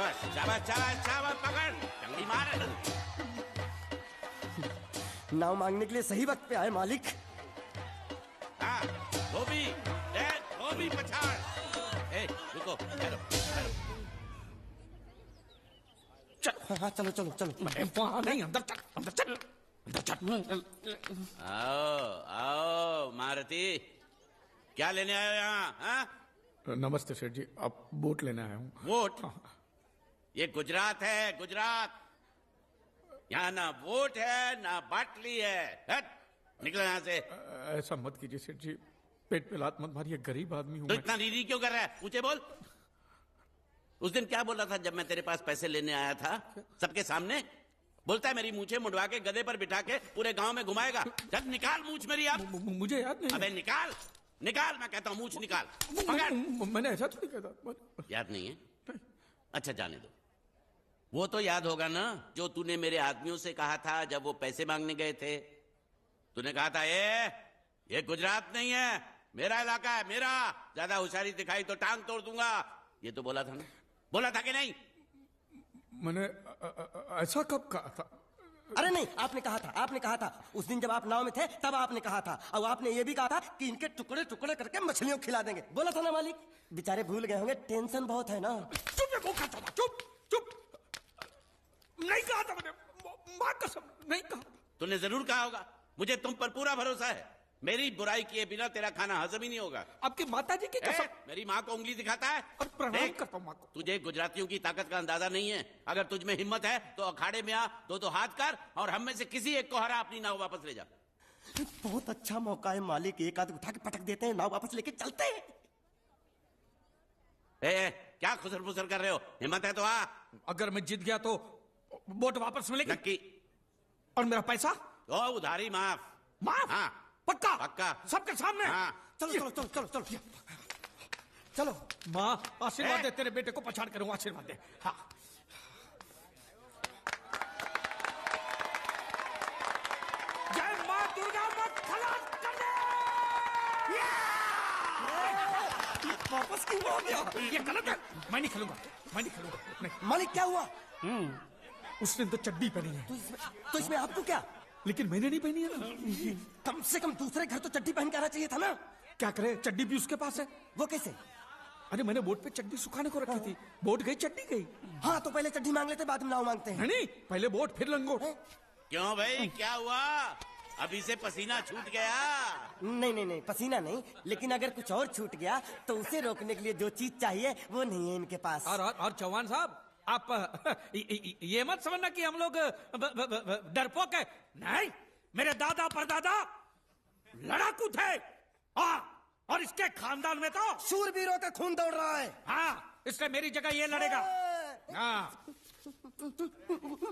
शाबाश शाबाश शाबाश शाबाश, पकड़ जल्दी मार। नाव मांगने के लिए सही वक्त पे आए मालिक। हाँ, धोबी पछाड़। ए, रुको, ठहरो। हाँ चलो चलो चलो। वहां नहीं, अंदर चल, अंदर चल, अंदर चल। आओ मारुति, क्या लेने आए हो यहाँ? हाँ? नमस्ते सेठ जी, आप बोट लेने आया हूँ। वोट? ये गुजरात है, गुजरात। यहाँ ना वोट है ना बाटली है। हट, निकलो यहाँ से। ऐसा मत कीजिए सेठ जी, पेट पे लात मत मारिए, गरीब आदमी हूँ तो मैं। इतना रीरी क्यों कर रहा है? मुझे बोल। उस दिन क्या बोला था जब मैं तेरे पास पैसे लेने आया था सबके सामने? बोलता है मेरी मूछें मुंडवा के गधे पर बिठा के पूरे गांव में घुमाएगा। चल निकाल मूछ मेरी अब। मुझे याद नहीं। अबे निकाल, निकाल, मैं कहता हूँ मूछ निकाल। पकड़। मैंने ऐसा थोड़ी कहा था। याद नहीं है? अच्छा जाने दो। वो तो याद होगा ना जो तूने मेरे आदमियों से कहा था जब वो पैसे मांगने गए थे। तूने कहा था ये गुजरात नहीं है, मेरा इलाका है, मेरा। ज्यादा होशियारी दिखाई तो टांग तोड़ दूंगा। ये तो बोला था ना? बोला था कि नहीं? मैंने ऐसा कब कहा था? अरे नहीं, आपने कहा था उस दिन जब आप नाव में थे तब आपने कहा था। और आपने ये भी कहा था कि इनके टुकड़े टुकड़े करके मछलियों खिला देंगे। बोला था ना मालिक? बेचारे भूल गए होंगे, टेंशन बहुत है ना। चुप चुप, नहीं कहा था मैंने, मां कसम नहीं कहा। तूने जरूर कहा होगा। मुझे तुम पर पूरा भरोसा है। मेरी बुराई किए बिना तेरा खाना हजम ही नहीं होगा। आपकी माता जी की कसम। मेरी माँ को उंगली दिखाता है और प्रणाम करता हूँ माँ को। तुझे गुजरातियों की ताकत का अंदाजा नहीं है। अगर तुझ में हिम्मत है तो अखाड़े में आ, दो हाथ कर और हम में से किसी एक को हरा अपनी नाव वापस ले जा। बहुत अच्छा मौका है मालिक, एक आध उठा के पटक देते हैं, नाव वापस लेके चलते हैं। क्या खुसर फुसर कर रहे हो? हिम्मत है तो आ। अगर मैं जीत गया तो बोट वापस मिलेगी? नक्की। और मेरा पैसा? ओ उधारी माफ। माफ? हाँ पक्का? पक्का। सबके सामने? हाँ। चलो चलो चलो चलो चलो चलो। माँ आशीर्वाद दे, तेरे बेटे को पछाड़ करूँ, आशीर्वाद दे। हाँ। जय माँ दुर्गा, मत खलास कर दे। वापस क्यों हो गया? ये गलत है, मैं नहीं खेलूंगा, मैं नहीं खेलूंगा। नहीं। मालिक क्या हुआ? उसने तो चड्डी पहनी है। तो इसमें आपको क्या? लेकिन मैंने नहीं पहनी है ना। कम से कम दूसरे घर तो चड्डी पहन के आना चाहिए था ना। क्या करे, चड्डी भी उसके पास है। वो कैसे? अरे मैंने बोट पे चड्डी सुखाने को रखी थी, बोट गई चड्डी गई। हाँ तो पहले चड्डी मांग लेते, बाद में नाव मांगते हैं। नहीं, पहले बोट फिर लंगोट। क्यों भाई, क्या हुआ? अभी से पसीना छूट गया? नहीं पसीना नहीं, लेकिन अगर कुछ और छूट गया तो उसे रोकने के लिए जो चीज चाहिए वो नहीं है इनके पास। और चौहान साहब, आप ये मत समझना कि हम लोग डरपोक है। नहीं, मेरे दादा परदादा लड़ाकू थे। और इसके खानदान में तो शूरवीरों का खून दौड़ रहा है। हाँ, इसलिए मेरी जगह ये लड़ेगा। हाँ।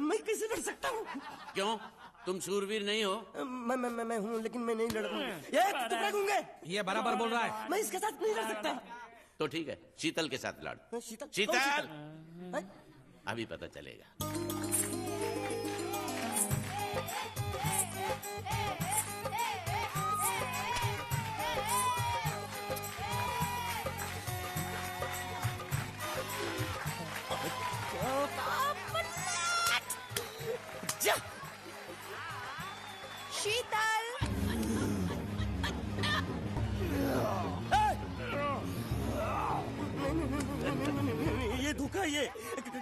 मैं कैसे लड़ सकता हूँ? क्यों, तुम शूरवीर नहीं हो? मैं हूँ, लेकिन मैं नहीं लड़ूंगा। ये टुकड़ा गूंगे। ये बराबर बोल रहा है। मैं इसके साथ नहीं लड़ सकता। तो ठीक है, शीतल के साथ लड़। शीतल? शीतल अभी पता चलेगा। शीतल, ये धोखा। ये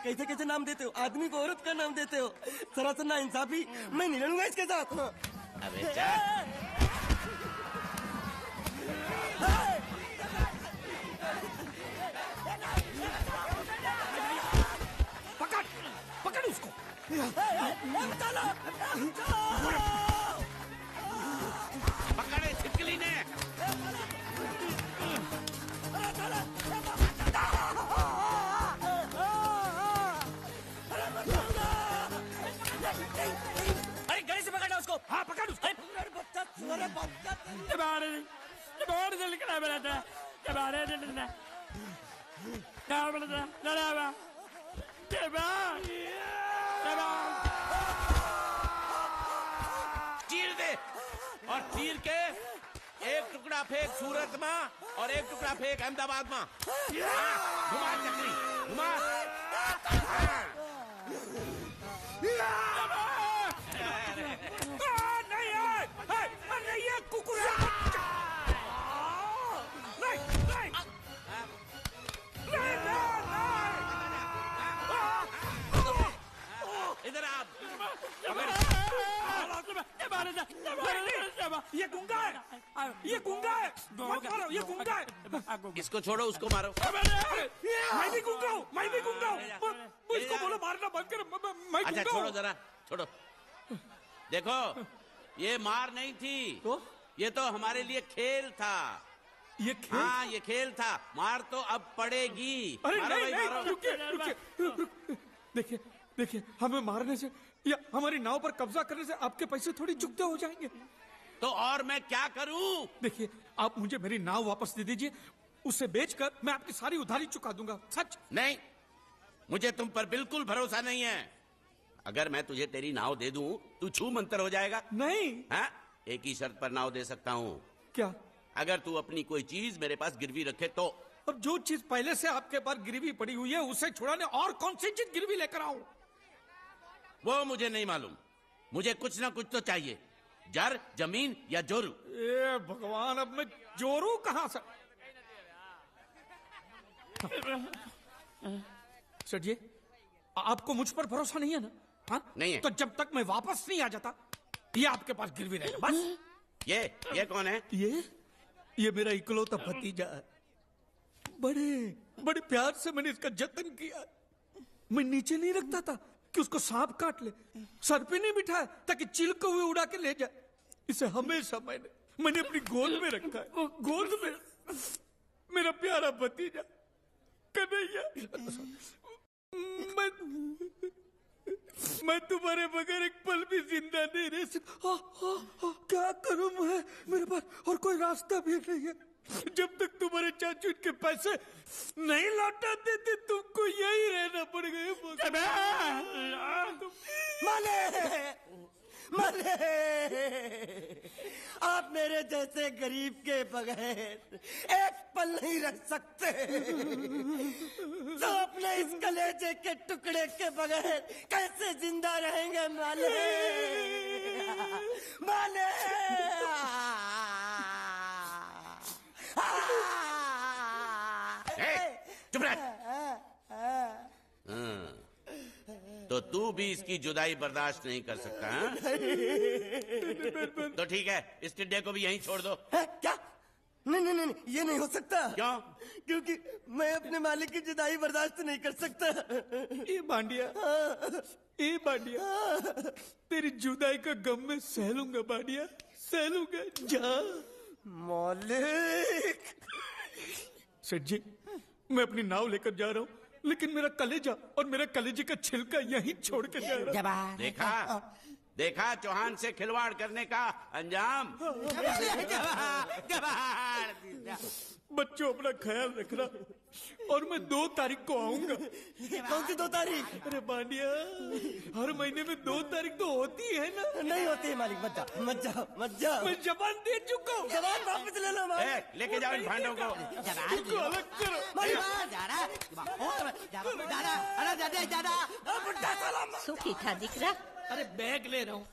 कैसे कैसे नाम देते हो? आदमी को औरत का नाम देते हो। सरासर ना इंसाफी। मैं नहीं लड़ूंगा इसके साथ। अबे जा। पकड़ उसको। पकड़े छिपकली ने। अरे गले से पकड़ना उसको। हाँ पकड़ उसको। चीर दे और चीर के एक टुकड़ा फेंक सूरत में और एक टुकड़ा फेंक अहमदाबाद में। घुमा चक्री, घुमा। नहीं नहीं ये कुकुर है बच्चा। नहीं नहीं नहीं इधर आप। ये गुंगा है, ये गुंगा है, मत मारो, ये गुंगा है। इसको छोड़ो, उसको मारो। मैं भी गुंगा हूँ, मैं भी गुंगा हूँ। मुझको बोलो मारना बंद कर, मैं अच्छा गुंगा छोड़ो हूँ। जरा, छोड़ो। देखो, ये मार नहीं थी, तो? ये तो हमारे लिए खेल था। ये खेल? हाँ, ये खेल था। मार तो अब पड़ेगी। अरे मारो नहीं भाई, नहीं, मारो। रुकिए। देखिए देखिए, हमें मारने से या हमारी नाव पर कब्जा करने से आपके पैसे थोड़ी चुकते हो जाएंगे। तो और मैं क्या करूं? देखिए, आप मुझे मेरी नाव वापस दे दीजिए, उसे बेचकर मैं आपकी सारी उधारी चुका दूंगा। सच नहीं, मुझे तुम पर बिल्कुल भरोसा नहीं है। अगर मैं तुझे तेरी नाव दे दूं, तू छू मंतर हो जाएगा। नहीं। हाँ? एक ही शर्त पर नाव दे सकता हूँ। क्या? अगर तू अपनी कोई चीज मेरे पास गिरवी रखे तो। और जो चीज पहले से आपके पास गिरवी पड़ी हुई है उसे छुड़ाने और कौन सी चीज गिरवी लेकर आऊं? वो मुझे नहीं मालूम। मुझे कुछ ना कुछ तो चाहिए। जर, जमीन या जोरू। ए भगवान, अब मैं जोरू कहां से? सर जी, आपको मुझ पर भरोसा नहीं है ना? हाँ? नहीं है। तो जब तक मैं वापस नहीं आ जाता, ये आपके पास गिरवी रहेगा बस। ये कौन है? ये मेरा इकलौता भतीजा है। बड़े बड़े प्यार से मैंने इसका जतन किया। मैं नीचे नहीं रखता था कि उसको सांप काट ले, सर पे नहीं बिठाया ताकि चिल को हुए उड़ा के ले जाए। इसे हमेशा मैंने अपनी गोद में रखा है। गोद में मेरा प्यारा भतीजा कन्हैया। मैं तुम्हारे बगैर एक पल भी जिंदा नहीं रह सकता। क्या करूं मैं? मेरे पास और कोई रास्ता भी नहीं है। जब तक तुम्हारे चाचू के पैसे नहीं लौटा देते, तुमको यही रहना पड़ेगा। माले, आप मेरे जैसे गरीब के बगैर एक पल नहीं रह सकते। तो अपने इस कलेजे के टुकड़े के बगैर कैसे जिंदा रहेंगे माले? माले, चुप रह। तो तू भी इसकी जुदाई बर्दाश्त नहीं कर सकता, हाँ? तो ठीक है, इस टिड्डे को भी यहीं छोड़ दो। क्या? नहीं, ये नहीं हो सकता। क्यों? क्योंकि मैं अपने मालिक की जुदाई बर्दाश्त नहीं कर सकता। ये बांडिया, तेरी जुदाई का गम मैं सह लूंगा बांडिया, सह लूंगा। जा मालिक। सेठ जी, मैं अपनी नाव लेकर जा रहा हूँ, लेकिन मेरा कलेजा और मेरा कलेजे का छिलका यहीं छोड़ के जा रहा हूँ। देखा चौहान से खिलवाड़ करने का अंजाम। बच्चों, अपना ख्याल रखना, और मैं 2 तारीख को आऊंगा। कौन सी 2 तारीख? अरे बांडिया, हर महीने में 2 तारीख तो होती है ना? नहीं होती है मालिक, मत जाओ। मैं जबान दे चुका हूँ। जवान वापस ले लो मालिक। लेके जाओ इन भांडों को। इनको अलग करो। सुखी था दिकरा। अरे बैग ले रहा हूँ।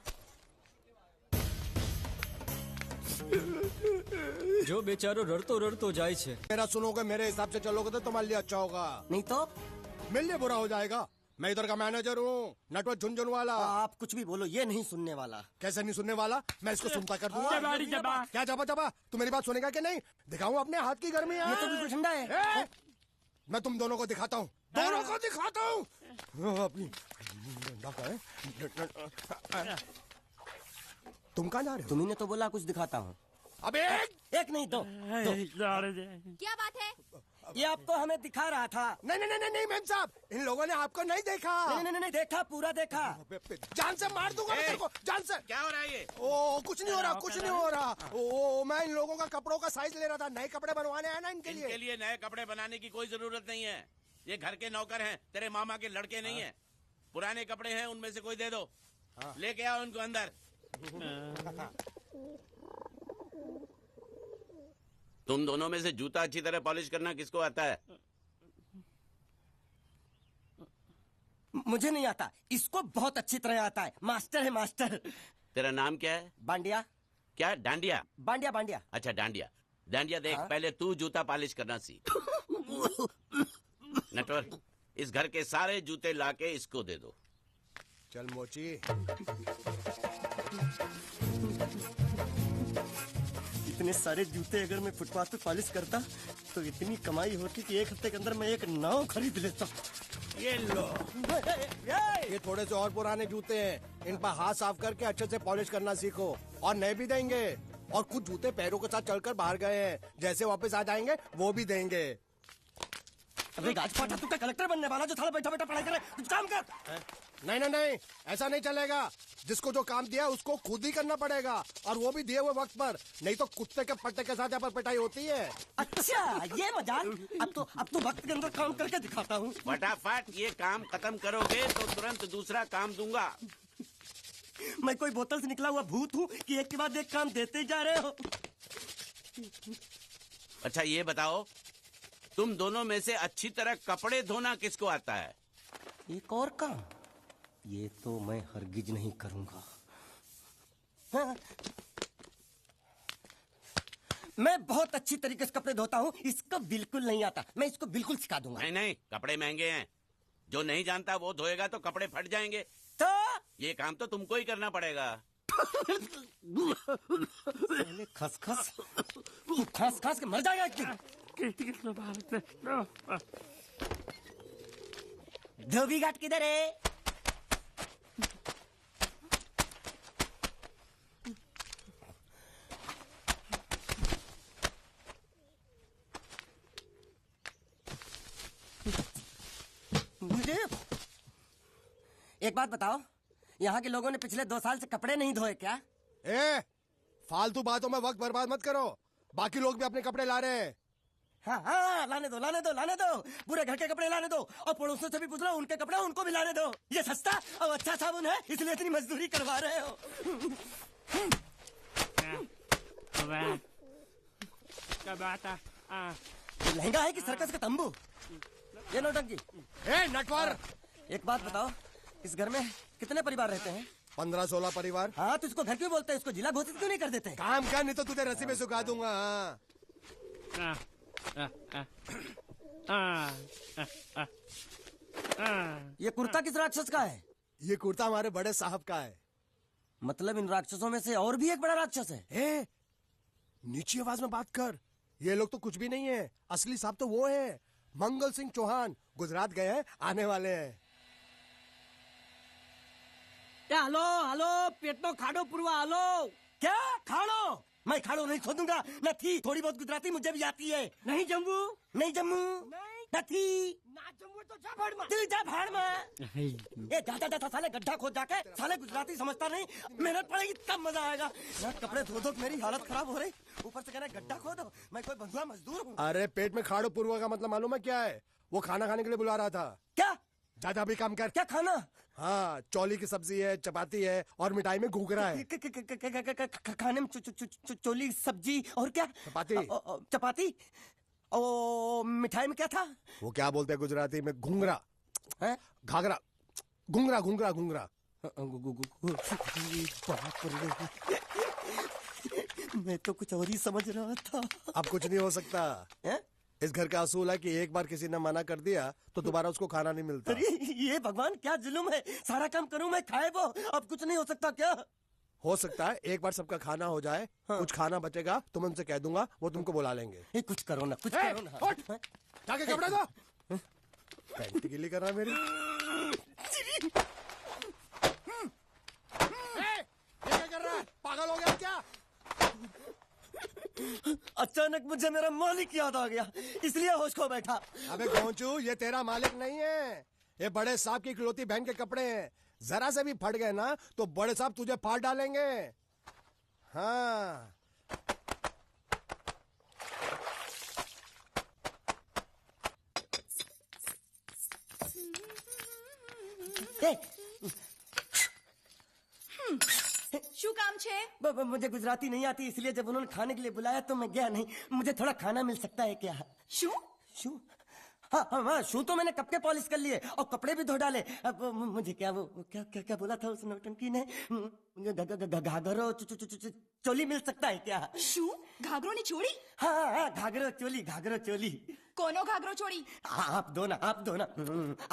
जो बेचारो रड़तो जाए छे। मेरा सुनोगे, मेरे हिसाब से चलोगे तो तुम्हारे लिए अच्छा होगा। नहीं तो मेरे लिए बुरा हो जाएगा। मैं इधर का मैनेजर हूँ, नटवर झुनझुन वाला। आप कुछ भी बोलो, ये नहीं सुनने वाला। कैसे नहीं सुनने वाला? मैं इसको सुनता कर दूंगा। क्या जबा? तू मेरी बात सुनेगा कि नहीं? दिखाऊं अपने हाथ की गर्मी? ये तो बिल्कुल ठंडा है। मैं तुम दोनों को दिखाता हूँ, अपनी। तुम कहाँ जा रहे हो? तुम्ही ने तो बोला कुछ दिखाता हूँ। अबे एक नहीं दो। क्या बात है? ये आपको हमें दिखा रहा था। नहीं मैम साहब, इन लोगों ने आपको नहीं देखा। नहीं, देखा, पूरा देखा। जान से मार दूंगा मैं तेरे को, जान से। क्या हो रहा है ये? ओ कुछ नहीं हो रहा। ओ मैं इन लोगों का कपड़ों का साइज ले रहा था। नए कपड़े बनवाने आया ना इनके लिए। नए कपड़े बनाने की कोई जरूरत नहीं है। ये घर के नौकर हैं, तेरे मामा के लड़के नहीं हैं। पुराने कपड़े हैं, उनमें से कोई दे दो। लेके आओ उनको अंदर। तुम दोनों में से जूता अच्छी तरह पॉलिश करना किसको आता है? मुझे नहीं आता, इसको बहुत अच्छी तरह आता है। मास्टर है मास्टर। तेरा नाम क्या है? बांडिया। क्या? डांडिया? बांडिया बांडिया। अच्छा डांडिया। डांडिया देख, हाँ? पहले तू जूता पॉलिश करना सीख। नटवर, इस घर के सारे जूते लाके इसको दे दो। चल मोची। इतने सारे जूते अगर मैं फुटपाथ पे पॉलिश करता तो इतनी कमाई होती कि एक हफ्ते के अंदर मैं एक नाव खरीद लेता। ये लो, ये थोड़े से और पुराने जूते हैं, इन पर हाथ साफ करके अच्छे से पॉलिश करना सीखो। और नए भी देंगे, और कुछ जूते पैरों के साथ चलकर बाहर गए हैं, जैसे वापस आ जाएंगे वो भी देंगे। अबे गाजपाटा, तू क्या कलेक्टर बनने वाला जो साला बैठा बैठा पढ़ाई करे? कुछ काम कर। नहीं नहीं नहीं, ऐसा नहीं चलेगा। जिसको जो काम दिया उसको खुद ही करना पड़ेगा, और वो भी दिए हुए वक्त पर, नहीं तो कुत्ते के पट्टे के साथ यहाँ पर पिटाई होती है। अच्छा ये मजाक। अब तो वक्त के अंदर काम करके दिखाता हूँ। फटाफट ये काम खत्म करोगे तो तुरंत दूसरा काम दूंगा। मैं कोई बोतल से निकला हुआ भूत हूँ कि एक के बाद एक काम देते जा रहे हो? अच्छा ये बताओ, तुम दोनों में से अच्छी तरह कपड़े धोना किसको आता है? एक और काम? ये तो मैं हरगिज नहीं करूंगा। हाँ। मैं बहुत अच्छी तरीके से कपड़े धोता हूँ, इसको बिल्कुल नहीं आता। मैं इसको बिल्कुल सिखा दूंगा। नहीं नहीं, कपड़े महंगे हैं, जो नहीं जानता वो धोएगा तो कपड़े फट जाएंगे। तो ये काम तो तुमको ही करना पड़ेगा। खसखस खास खास के मर जाएगा क्यों? धोबी घाट किधर है? एक बात बताओ, यहाँ के लोगों ने पिछले 2 साल से कपड़े नहीं धोए क्या? फालतू बातों में वक्त बर्बाद मत करो, बाकी लोग भी अपने कपड़े ला रहे हैं। हाँ हाँ, लाने दो लाने दो लाने दो, पूरे घर के कपड़े लाने दो, और पड़ोसियों से भी पूछ लो, उनके कपड़े उनको भी लाने दो। ये सस्ता और अच्छा साबुन है, इसलिए इतनी मजदूरी करवा रहे हो। लहंगा है कि सर्कस का तंबू? ये नौटंकी। नटवर, एक बात बताओ, इस घर में कितने परिवार रहते हैं? 15-16 परिवार। हाँ, तो इसको घर क्यों बोलते हैं? इसको जिला घोषित क्यों नहीं कर देते? काम कर, नहीं तो तुझे रस्सी में सुखा दूंगा। ये कुर्ता किस राक्षस का है? ये कुर्ता हमारे बड़े साहब का है। मतलब इन राक्षसों में से और भी एक बड़ा राक्षस है? नीची आवाज में बात कर, ये लोग तो कुछ भी नहीं है, असली साहब तो वो है, मंगल सिंह चौहान। गुजरात गए हैं, आने वाले हैं। हेलो हेलो, पेट नो खाड़ो पुरवा। हेलो, क्या खाड़ो? मैं खाड़ो नहीं खोदूंगा। न थी, थोड़ी बहुत गुजराती मुझे भी आती है। नहीं जम्मू, नहीं जम्मू, न थी ना जम्मू तो जा भाड़ में। तू जा भाड़ में। ये जा साले गड्ढा खोद जाके, साले गुजराती समझता नहीं। मेहनत पड़ेगी तब मजा आएगा। ना कपड़े धो धो मेरी हालत खराब हो रही, ऊपर से कह रहे गड्ढा खोदो। मैं कोई बंधुआ मजदूर हूँ? अरे पेट में खाड़ो पुरवा का मतलब मालूम है क्या है? वो खाना खाने के लिए बुला रहा था। क्या? जा भी काम कर। क्या खाना? हाँ, चौली की सब्जी है, चपाती है, और मिठाई में घूघरा है। खाने में चोली सब्जी और क्या? चपाती। चपाती। ओ मिठाई में क्या था? वो क्या बोलते हैं गुजराती में? घूंघरा है? घाघरा, घूंघरा घूंघरा घूंघरा। मैं तो कुछ और ही समझ रहा था। अब कुछ नहीं हो सकता है? इस घर का असूल है कि एक बार किसी ने मना कर दिया तो दोबारा उसको खाना नहीं मिलता। अरे ये भगवान क्या जुल्म है, सारा काम करूं मैं, खाए वो। अब कुछ नहीं हो सकता क्या? हो सकता है एक बार सबका खाना हो जाए। हाँ। कुछ खाना बचेगा तो मैं उनसे कह दूंगा, वो तुमको बुला लेंगे। कुछ करो ना, कुछ करो ना। उठ, जाके कपड़े दो। पैंट गिली कर रहा है मेरी। ये क्या कर रहा है? पागल हो गया क्या? अचानक मुझे मेरा मालिक याद आ गया, इसलिए होश खो बैठा। अबे गोंचू, ये तेरा मालिक नहीं है, ये बड़े साहब की इकलौती बहन के कपड़े हैं। जरा से भी फट गए ना तो बड़े साहब तुझे फाड़ डालेंगे। हाँ। શું કામ છે? मुझे गुजराती नहीं आती, इसलिए जब उन्होंने खाने के लिए बुलाया तो मैं गया नहीं। मुझे थोड़ा खाना मिल सकता है क्या? શું? શું? हाँ हाँ हाँ, शू तो मैंने कब के पॉलिश कर लिए और कपड़े भी धो डाले। अब मुझे क्या वो क्या क्या क्या बोला था उस नौटंकी ने? मुझे घाघरो चोली मिल सकता है क्या? शू घाघरो ने छोड़ी? हाँ हाँ घाघरो चोली। कोनो घाघरो छोड़ी? आप दो ना आप दो ना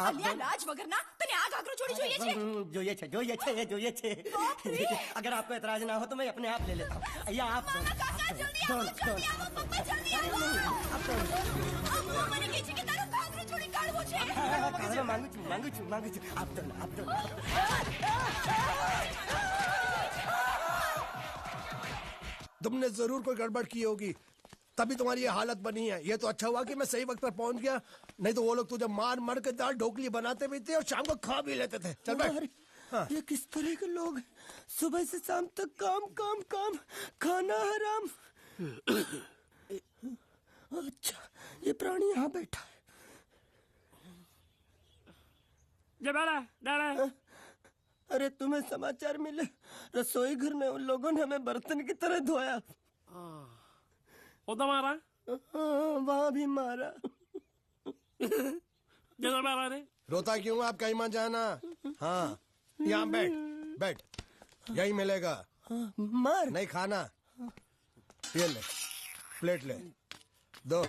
અલ્યા લાજ વગરના તને આ ઘાઘરો છોડી જોઈએ છે? જોઈએ છે। अगर आपको एतराज ना हो तो मैं अपने आप ले लेता हूँ। या आप दो ना, કાકા જલ્દી આવો જલ્દી આવો પપ્પા જલ્દી આવો અમ્મા મને કહે છે કે તારો ઘાઘરો છોડી કાઢવો છે। मांगू छू आप दो ना तुमने जरूर कोई गड़बड़ की होगी, तभी तुम्हारी ये हालत बनी है। ये तो अच्छा हुआ कि मैं सही वक्त पर पहुंच गया, नहीं तो वो लोग तुझे मार के दाल ढोकली बनाते भी थे और शाम को खा भी लेते थे। चल बैठ। हाँ। ये किस तरह के लोग हैं? सुबह से शाम तक काम खाना हराम। अच्छा ये प्राणी यहाँ बैठा है। अरे तुम्हें समाचार मिले? रसोई घर में उन लोगों ने हमें बर्तन की तरह धोया। मारा? वहाँ भी मारा। मारा रे? रोता क्यों? आप कहीं मत जाना। हाँ यहाँ बैठ यही मिलेगा। मार नहीं खाना, ये ले प्लेट ले दो।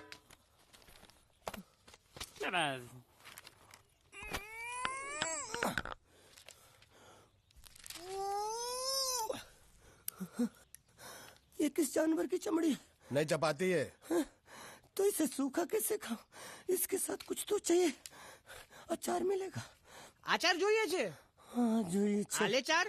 ये किस जानवर की चमड़ी है? नहीं चपाती है। तो इसे सूखा कैसे खाऊं? इसके साथ कुछ तो चाहिए। अचार मिलेगा? આચાર જોઈએ છે? हाँ જોઈએ છે। આલે ચાર?